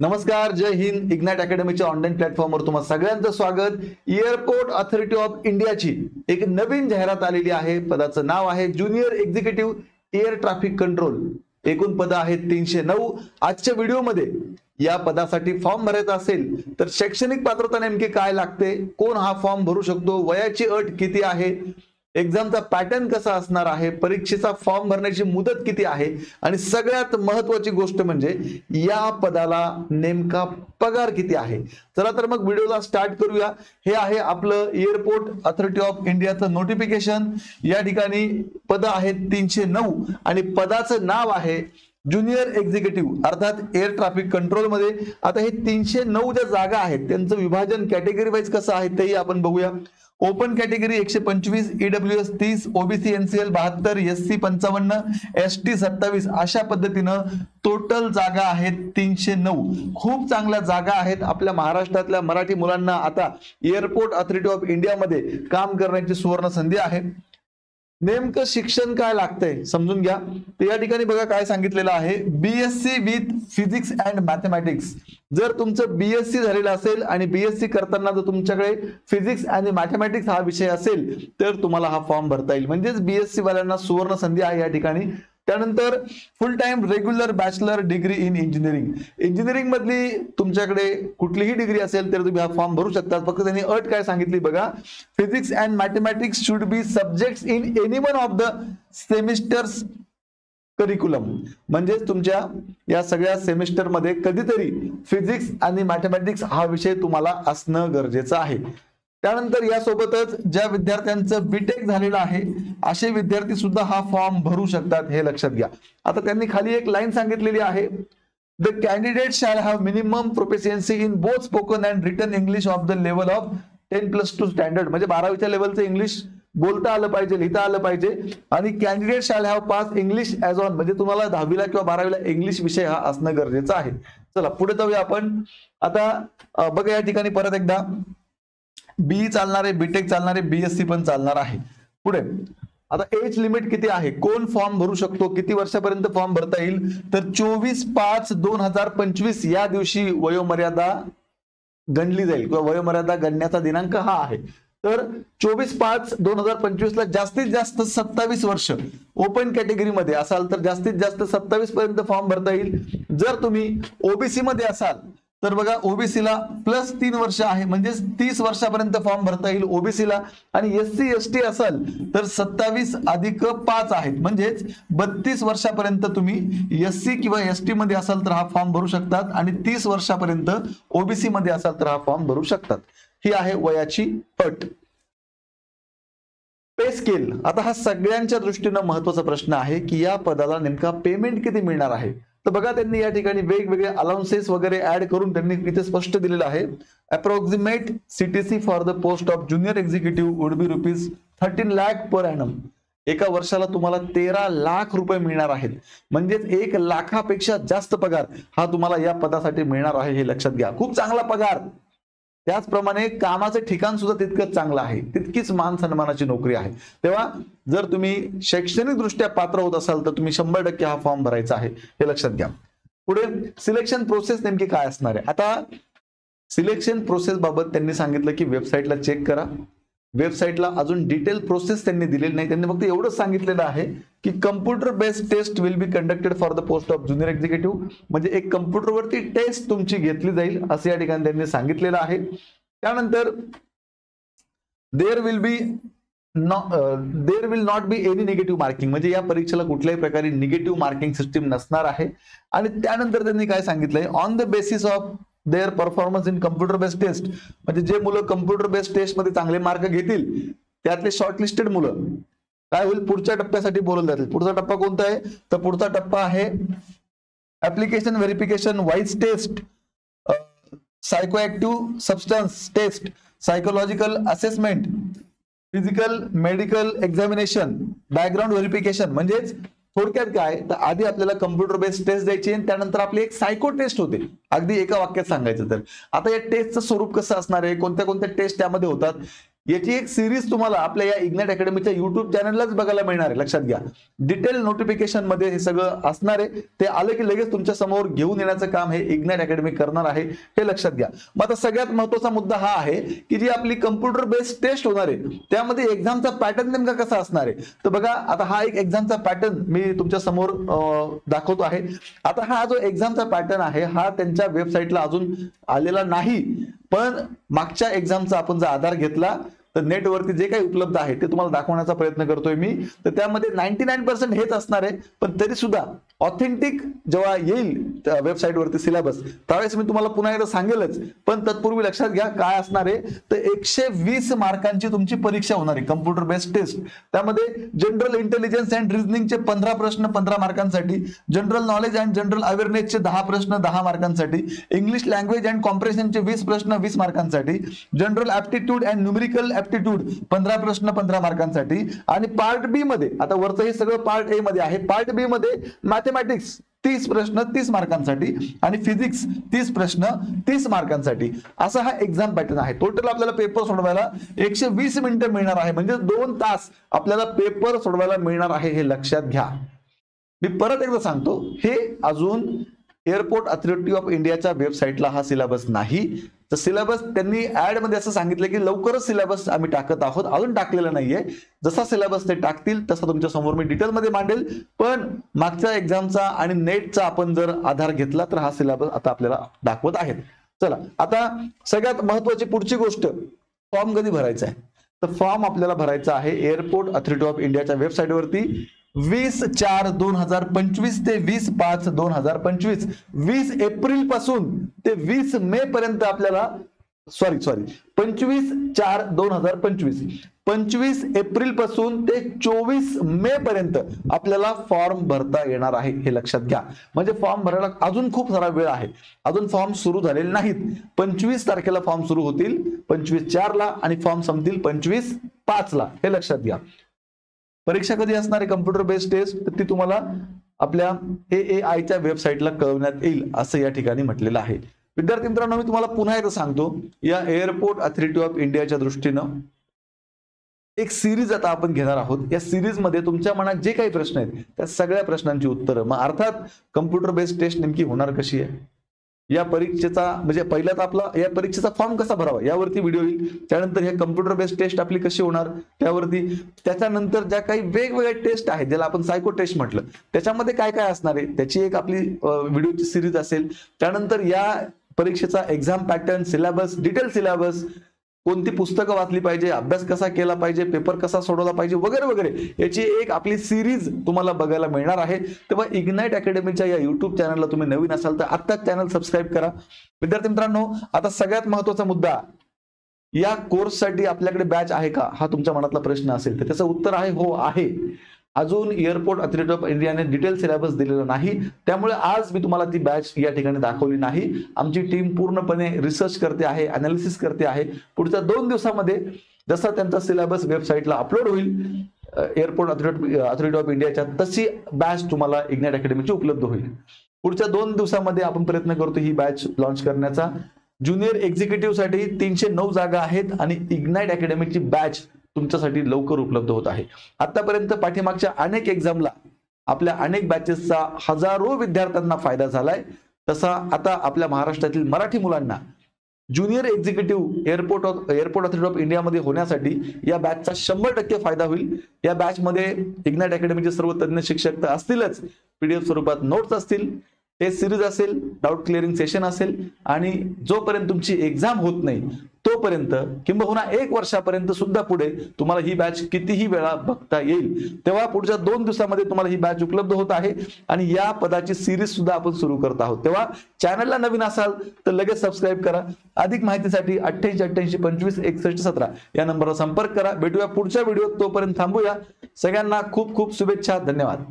नमस्कार, जय Hind. Ignite अकॅडमीच्या online प्लॅटफॉर्मवर तुम्हा सगळ्यांचं स्वागत. एअरपोर्ट अथॉरिटी ऑफ इंडियाची एक नवीन जाहिरात आलेली आहे. पदाचं नाव आहे junior executive air traffic control. एकूण पद आहेत 309. आजच्या व्हिडिओमध्ये या पदासाठी फॉर्म भरायचा असेल तर शैक्षणिक पात्रता नेमकी काय लागते, कोण हा फॉर्म भरू शकतो, वयाची अट किती आहे, एक्झामचा पॅटर्न कसा असणार आहे, परीक्षेचा फॉर्म भरण्याची मुदत किती आहे आणि सगळ्यात महत्त्वाची गोष्ट म्हणजे या पदाला नेमका पगार किती आहे. चला तर मग व्हिडिओला स्टार्ट करूया. हे आहे आपलं एअरपोर्ट अथॉरिटी ऑफ इंडियाचं नोटिफिकेशन. या ठिकाणी पद आहेत 309 आणि पदाचं नाव आहे ज्युनियर एक्झिक्युटिव्ह अर्थात एअर ट्रॅफिक कंट्रोल मध्ये. आता हे 309 ज्या जागा आहेत त्यांचं विभाजन कॅटेगरी वाईज कसं आहे तेही आपण बघूया. Open category 125, EWS 30, OBC NCL 72, SC 55, ST 27 अशा पद्धतीनं टोटल जागा आहेत 309. खूप चांगल्या जागा आहेत. आपल्या महाराष्ट्रातल्या मराठी मुलांना आता एअरपोर्ट अथॉरिटी ऑफ इंडियामध्ये काम करण्याची सुवर्ण संधी आहे. नेमकं शिक्षण काय लागतंय समजून घ्या. तर या ठिकाणी बघा काय सांगितलेलं आहे, BSc with physics and mathematics. जर तुमचं बीएससी झालेलं असेल आणि बीएससी करताना जर तुमच्याकडे फिजिक्स आणि मॅथमॅटिक्स हा विषय असेल तर तुम्हाला हा फॉर्म भरता येईल. म्हणजेच बीएससी वाल्यांना सुवर्ण संधी आहे या ठिकाणी. त्यानंतर फुल time regular bachelor degree in engineering. Engineering मधली तुमच्याकडे कुठलीही डिग्री असेल तर तुम्ही हा फॉर्म भरू शकता. फक्त त्यांनी अट काय सांगितली बघा, physics and mathematics should be subjects in any one of the semesters curriculum. म्हणजे तुमच्या या सगळ्या सेमिस्टर मध्ये कधीतरी फिजिक्स आणि मॅथमॅटिक्स हा विषय तुम्हाला असणं गरजेचं आहे. त्यानंतर यासोबतच ज्या विद्यार्थ्यांचं बीटेक झालेलं आहे असे विद्यार्थी सुद्धा हा फॉर्म भरू शकतात, हे लक्षात घ्या. आता त्यांनी खाली एक लाईन सांगितलेली आहे, the candidate shall have minimum proficiency in both spoken and written English of the level of 10+2 standard. म्हणजे 12वीच्या लेवलचं इंग्लिश बोलता आलं पाहिजे, लिहिता आलं पाहिजे. आणि candidate shall have pass English as on, म्हणजे तुम्हाला 10वीला किंवा 12वीला इंग्लिश विषय हा असणं गरजेचं आहे. चला पुढे जाऊया आपण. आता बघा या ठिकाणी परत एकदा बीई चालणार आहे, बीटेक चालणार आहे, बीएससी पण चालणार आहे. पुढे आता एज लिमिट किती आहे, कोण फॉर्म भरू शकतो, किती वर्षापर्यंत फॉर्म भरता येईल, तर 24/5/2025 या दिवशी वयोमर्यादा गणली जाईल किंवा वयोमर्यादा गणण्याचा दिनांक हा आहे. तर 24/5/2025 ला जास्तीत जास्त 27 वर्ष ओपन कॅटेगरीमध्ये असाल तर जास्तीत जास्त 27 पर्यंत फॉर्म भरता येईल. जर तुम्ही ओबीसी मध्ये असाल तर बघा ओबीसीला +3 वर्ष आहे, म्हणजे 30 वर्षापर्यंत फॉर्म भरता येईल ओबीसीला. आणि एससी एसटी असाल तर 27+5 आहेत, म्हणजेच 32 वर्षापर्यंत तुम्ही एससी किंवा एसटी मध्ये असाल तर हा फॉर्म भरू शकतात आणि 30 वर्षापर्यंत ओबीसी मध्ये असाल तर हा फॉर्म भरू शकतात. ही आहे वयाची अट. Pay scale. आता हा सगळ्यांच्या दृष्टीनं महत्वाचा प्रश्न आहे की या पदाला नेमका पेमेंट किती मिळणार आहे. तर बघा त्यांनी या ठिकाणी वेगवेगळे अलाउन्सेस वगैरे ऍड करून त्यांनी इथे स्पष्ट दिलेलं आहे, approximate CTC for the post of junior executive would be ₹13 lakh per annum. एका वर्षाला तुम्हाला 13 लाख रुपये मिळणार आहेत. म्हणजेच 1 लाखापेक्षा जास्त पगार हा तुम्हाला या पदासाठी मिळणार आहे, हे लक्षात घ्या. खूप चांगला पगार. त्याचप्रमाणे कामाचं ठिकाण सुद्धा तितकंच चांगलं आहे, तितकीच मान सन्मानाची नोकरी आहे. तेव्हा जर तुम्ही शैक्षणिक दृष्ट्या पात्र होत असाल तर तुम्ही 100% हा फॉर्म भरायचा आहे, हे लक्षात घ्या. पुढे सिलेक्शन प्रोसेस नेमकी काय असणार आहे. आता सिलेक्शन प्रोसेस बाबत त्यांनी सांगितलं की वेबसाईटला चेक करा. वेबसाईटला अजून डिटेल प्रोसेस त्यांनी दिलेली नाही. त्यांनी फक्त एवढंच सांगितलेलं आहे की computer based test will be conducted for the post of junior executive. म्हणजे एक कम्प्युटरवरती टेस्ट तुमची घेतली जाईल असं या ठिकाणी त्यांनी सांगितलेलं आहे. त्यानंतर there will not be any negative marking. म्हणजे या परीक्षेला कुठल्याही प्रकारे निगेटिव्ह मार्किंग सिस्टीम नसणार आहे. आणि त्यानंतर त्यांनी काय सांगितलंय, on the basis of their performance in computer based test. म्हणजे जे मुलं कम्प्युटर बेस्ड टेस्ट मध्ये चांगले मार्क घेतील त्यातले शॉर्टलिस्टेड मुलं काय होईल, पुढच्या टप्प्यासाठी बोलवले जातील. पुढचा टप्पा कोणता आहे, तर पुढचा टप्पा आहे application verification, voice test, psychoactive substance test, psychological assessment, physical medical examination, background verification. म्हणजेच थोडक्यात काय, तर आधी आपल्याला कम्प्युटर बेस्ड टेस्ट द्यायची आणि त्यानंतर आपली एक सायको टेस्ट होते. अगदी एका वाक्यात सांगायचं तर आता या टेस्टचं स्वरूप कसं असणार आहे, कोणत्या कोणत्या टेस्ट त्यामध्ये होतात याची एक सिरीज तुम्हाला आपल्या या इग्नाइट अकॅडमीच्या युट्यूब चॅनललाच बघायला मिळणार आहे, लक्षात घ्या. डिटेल नोटिफिकेशन मध्ये हे सगळं असणार आहे. ते आले की लगेच तुमच्या समोर घेऊन येण्याचं काम हे इग्नाइट अकॅडमी करणार आहे, हे लक्षात घ्या. मग आता सगळ्यात महत्त्वाचा मुद्दा हा आहे की जी आपली कम्प्युटर बेस्ड टेस्ट होणार आहे त्यामध्ये एक्झामचा पॅटर्न नेमका कसा असणार आहे. तर बघा, आता हा एक एक्झामचा पॅटर्न मी तुमच्या समोर दाखवतो आहे. आता हा जो एक्झामचा पॅटर्न आहे हा त्यांच्या वेबसाईटला अजून आलेला नाही, पण मागच्या एक्झामचा आपण जर आधार घेतला तर नेटवरती जे काही उपलब्ध आहे ते तुम्हाला दाखवण्याचा प्रयत्न करतोय मी. तर त्यामध्ये 99% हेच असणार आहे, पण तरी सुद्धा ऑथेंटिक जेव्हा येईल वेबसाईटवरती सिलेबस त्यावेळेस मी तुम्हाला पुन्हा एकदा सांगेलच. पण तत्पूर्वी लक्षात घ्या काय असणार आहे. तर 120 मार्कांची तुमची परीक्षा होणार आहे, कम्प्युटर बेस्ड टेस्ट. त्यामध्ये जनरल इंटेलिजन्स अँड रिझनिंगचे 15 प्रश्न 15 मार्कांसाठी, जनरल नॉलेज अँड जनरल अवेअरनेसचे 10 प्रश्न 10 मार्कांसाठी, इंग्लिश लँग्वेज अँड कॉम्प्रेन्शनचे 20 प्रश्न 20 मार्कांसाठी, general aptitude and numerical aptitude 15 प्रश्न 15 मार्कांसाठी. आणि पार्ट बी मध्ये, आता वरचं हे सगळं पार्ट ए मध्ये आहे, पार्ट बी मध्ये मॅथमॅटिक्स 30 प्रश्न 30 मार्कांसाठी आणि फिजिक्स 30 प्रश्न 30 मार्कांसाठी. असा हा एक्झाम पॅटर्न आहे. टोटल आपल्याला पेपर सोडवायला 120 मिनिटं मिळणार आहे, म्हणजे 2 तास आपल्याला पेपर सोडवायला मिळणार आहे, हे लक्षात घ्या. मी परत एकदा सांगतो, हे अजून एअरपोर्ट अथॉरिटी ऑफ इंडियाच्या वेबसाईटला हा सिलेबस नाही. तर सिलेबस त्यांनी ऍड मध्ये असं सांगितलं की लवकरच सिलेबस आम्ही टाकत आहोत, अजून टाकलेला नाहीये. जसा सिलेबस ते टाकतील तसा तुमच्या समोर मी डिटेलमध्ये मांडेल. पण मागच्या एक्झामचा आणि नेटचा आपण जर आधार घेतला तर हा सिलेबस आता आपल्याला दाखवत आहेत. चला, आता सगळ्यात महत्वाची पुढची गोष्ट, फॉर्म कधी भरायचा आहे. तर फॉर्म आपल्याला भरायचा आहे एअरपोर्ट अथॉरिटी ऑफ इंडियाच्या वेबसाईटवरती 20/4/2025 ते 20/5/2025, 20 एप्रिल पासून ते 20 मे पर्यंत आपल्याला 25/4/2025, 25 एप्रिल पासून ते 24 मे पर्यंत आपल्याला फॉर्म भरता येणार आहे, हे लक्षात घ्या. म्हणजे फॉर्म भरायला अजून खूप सारा वेळ आहे, अजून फॉर्म सुरू झालेले नाहीत. 25 तारखेला फॉर्म सुरू होतील, 25/4 आणि फॉर्म संपतील 25/5, हे लक्षात घ्या. परीक्षा कधी असणार आहे कम्प्युटर बेस्ड टेस्ट, तर ती तुम्हाला आपल्या AAIच्या वेबसाईटला कळवण्यात येईल असं या ठिकाणी म्हटलेलं आहे. विद्यार्थी मित्रांनो, मी तुम्हाला पुन्हा एकदा सांगतो, या एअरपोर्ट अथॉरिटी ऑफ इंडियाच्या दृष्टीनं एक सिरीज आता आपण घेणार आहोत. या सिरीज मध्ये तुमच्या मनात जे काही प्रश्न आहेत त्या सगळ्या प्रश्नांची उत्तरं, मग अर्थात कम्प्युटर बेस्ड टेस्ट नेमकी होणार कशी आहे, या परीक्षेचा म्हणजे पहिल्यात आपला या परीक्षेचा फॉर्म कसा भरावा यावरती व्हिडिओ येईल. त्यानंतर हे कम्प्युटर बेस्ड टेस्ट आपली कशी होणार त्यावरती, त्याच्यानंतर ज्या काही वेगवेगळ्या टेस्ट आहेत ज्याला आपण सायको टेस्ट म्हटलं त्याच्यामध्ये काय काय असणार आहे त्याची एक आपली व्हिडिओची सिरीज असेल. त्यानंतर या परीक्षेचा exam pattern, syllabus, detail syllabus, कोणती पुस्तकं वाचली पाहिजे, अभ्यास कसा केला पाहिजे, पेपर कसा सोडवला पाहिजे वगैरे वगैरे याची एक आपली सिरीज तुम्हाला बघायला मिळणार आहे. तेव्हा इग्नाइट अकॅडमीच्या या युट्यूब चॅनलला तुम्ही नवीन असाल तर आत्ताच चॅनल सबस्क्राईब करा. विद्यार्थी मित्रांनो, आता सगळ्यात महत्त्वाचा मुद्दा, या कोर्ससाठी आपल्याकडे बॅच आहे का हा तुमच्या मनातला प्रश्न असेल तर त्याचं उत्तर आहे हो आहे. अजून एअरपोर्ट अथॉरिटी ऑफ इंडियाने डिटेल सिलेबस दिलेला नाही, त्यामुळे आज मी तुम्हाला ती बॅच या ठिकाणी दाखवली नाही. आमची टीम पूर्णपणे रिसर्च करते आहे, अनालिसिस करते आहे. पुढच्या 2 दिवसामध्ये जसा त्यांचा सिलेबस वेबसाईटला अपलोड होईल एअरपोर्ट अथॉरिटी ऑफ इंडियाच्या, तशी बॅच तुम्हाला इग्नाइट अकॅडमीची उपलब्ध होईल. पुढच्या 2 दिवसामध्ये आपण प्रयत्न करतो ही बॅच लॉन्च करण्याचा. ज्युनियर एक्झिक्युटिव्ह साठी 309 जागा आहेत आणि इग्नाइट अकॅडमीची बॅच तुमच्यासाठी लवकर उपलब्ध होत आहे. आतापर्यंत पाठीमागच्या अनेक एक्झामला आपल्या अनेक बॅचेसचा हजारो विद्यार्थ्यांना फायदा झालाय. तसा आता आपल्या महाराष्ट्रातील मराठी मुलांना junior executive airport authority of इंडियामध्ये होण्यासाठी या बॅचचा 100% फायदा होईल. या बॅच मध्ये इग्नाइट अकॅडमीचे सर्व तज्ञ शिक्षक तर असतीलच, PDF स्वरूपात नोट्स असतील, टेस्ट सिरीज असेल, डाऊट क्लिअरिंग सेशन असेल आणि जोपर्यंत तुमची एक्झाम होत नाही तोपर्यंत किंबहुना 1 वर्षापर्यंत सुद्धा पुढे तुम्हाला ही बॅच कितीही वेळा बघता येईल. तेव्हा पुढच्या 2 दिवसामध्ये तुम्हाला ही बॅच उपलब्ध होत आहे आणि या पदाची सिरीज सुद्धा आपण सुरू करत आहोत. तेव्हा चॅनलला नवीन असाल तर लगेच सबस्क्राईब करा. अधिक माहितीसाठी 8888256117 या नंबरवर संपर्क करा. भेटूया पुढच्या व्हिडिओत, तोपर्यंत थांबूया. सगळ्यांना खूप खूप शुभेच्छा. धन्यवाद.